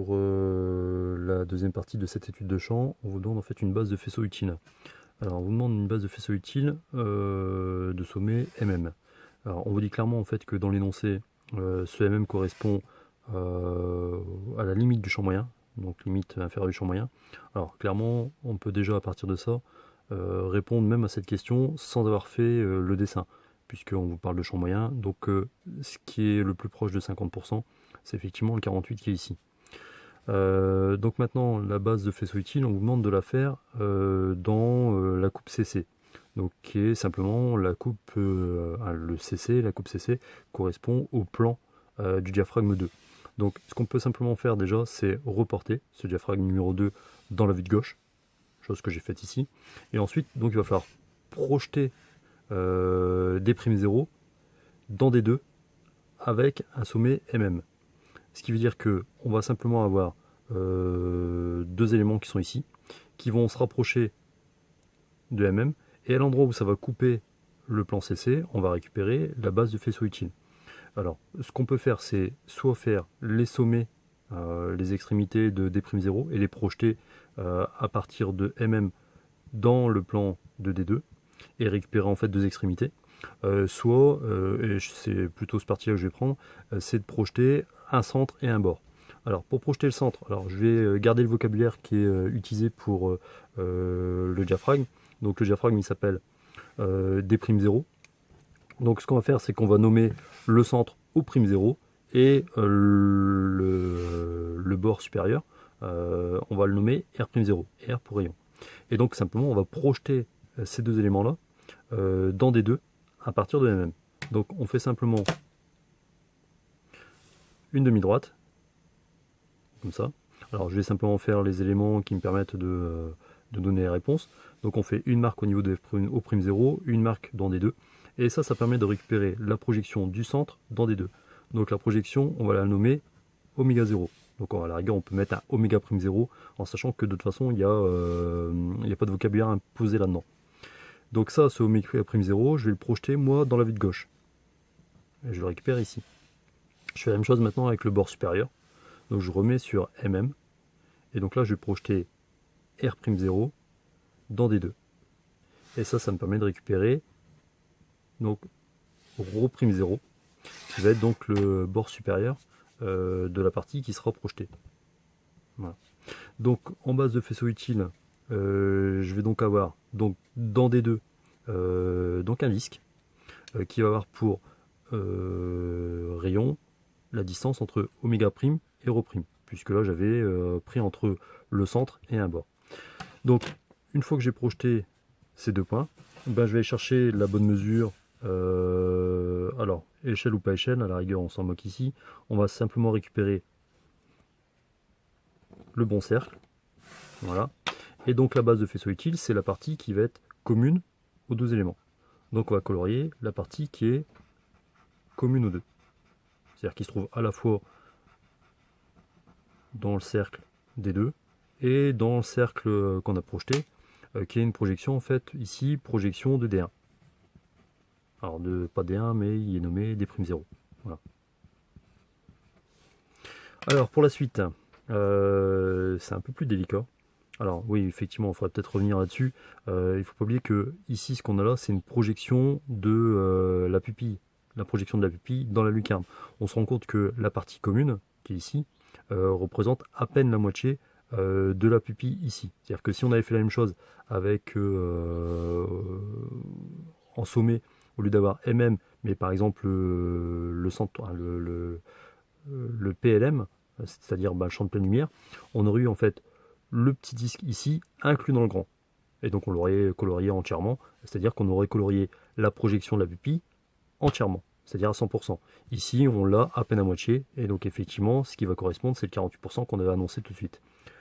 pour la deuxième partie de cette étude de champ, on vous demande en fait une base de faisceau utile. Alors on vous demande une base de faisceau utile de sommet mm. Alors on vous dit clairement en fait que dans l'énoncé, ce mm correspond à la limite du champ moyen, donc limite inférieure du champ moyen. Alors clairement, on peut déjà à partir de ça répondre même à cette question sans avoir fait le dessin, puisqu'on vous parle de champ moyen. Donc ce qui est le plus proche de 50%, c'est effectivement le 48 qui est ici. Donc maintenant, la base de faisceau utile, on vous demande de la faire dans la coupe CC. Donc qui est simplement la coupe, le CC, la coupe CC correspond au plan du diaphragme 2. Donc ce qu'on peut simplement faire déjà, c'est reporter ce diaphragme numéro 2 dans la vue de gauche, chose que j'ai faite ici. Et ensuite, donc il va falloir projeter D'0 dans D2 avec un sommet mm. Ce qui veut dire que on va simplement avoir deux éléments qui sont ici, qui vont se rapprocher de mm, et à l'endroit où ça va couper le plan CC, on va récupérer la base de faisceau utile. Alors, ce qu'on peut faire, c'est soit faire les sommets, les extrémités de D'0 et les projeter à partir de mm dans le plan de D2 et récupérer en fait deux extrémités. Soit, et c'est plutôt ce parti-là que je vais prendre, c'est de projeter un centre et un bord. Alors pour projeter le centre, alors je vais garder le vocabulaire qui est utilisé pour le diaphragme. Donc le diaphragme il s'appelle D'0. Donc ce qu'on va faire, c'est qu'on va nommer le centre au prime 0 et le bord supérieur, on va le nommer R'0, R pour rayon. Et donc simplement on va projeter ces deux éléments-là dans des deux à partir de MM. Donc on fait simplement une demi-droite, comme ça. Alors je vais simplement faire les éléments qui me permettent de donner les réponses. Donc on fait une marque au niveau de F'0, une marque dans des deux. Et ça permet de récupérer la projection du centre dans des deux. Donc la projection, on va la nommer oméga 0. Donc à la rigueur, on peut mettre un oméga prime 0 en sachant que de toute façon, il n'y a pas de vocabulaire imposé là-dedans. Donc ça, ce oméga prime 0, je vais le projeter moi dans la vue de gauche. Et je le récupère ici. Je fais la même chose maintenant avec le bord supérieur. Donc je remets sur MM. Et donc là, je vais projeter R'0 dans des deux. Et ça me permet de récupérer donc Rho'0, qui va être donc le bord supérieur de la partie qui sera projetée. Voilà. Donc en base de faisceau utile, je vais donc avoir donc dans des deux donc un disque qui va avoir pour rayon la distance entre oméga prime et rho prime, puisque là j'avais pris entre le centre et un bord. Donc une fois que j'ai projeté ces deux points, ben, je vais aller chercher la bonne mesure. Alors, échelle ou pas échelle, à la rigueur on s'en moque ici. On va simplement récupérer le bon cercle. Voilà. Et donc la base de faisceau utile, c'est la partie qui va être commune aux deux éléments. Donc on va colorier la partie qui est commune aux deux. C'est-à-dire qui se trouve à la fois dans le cercle des deux et dans le cercle qu'on a projeté, qui est une projection en fait ici, projection de D1. Alors pas D1, mais il est nommé D'0. Voilà. Alors pour la suite, c'est un peu plus délicat. Alors oui, effectivement, il faudrait peut-être revenir là-dessus. Il ne faut pas oublier que ici, ce qu'on a là, c'est une projection de la pupille. La projection de la pupille dans la lucarne. On se rend compte que la partie commune, qui est ici, représente à peine la moitié de la pupille ici. C'est-à-dire que si on avait fait la même chose avec en sommet, au lieu d'avoir MM, mais par exemple le centre, le PLM, c'est-à-dire le champ de pleine lumière, on aurait eu en fait le petit disque ici inclus dans le grand. Et donc on l'aurait colorié entièrement, c'est-à-dire qu'on aurait colorié la projection de la pupille entièrement, c'est-à-dire à 100%. Ici on l'a à peine à moitié, et donc effectivement ce qui va correspondre c'est le 48% qu'on avait annoncé tout de suite.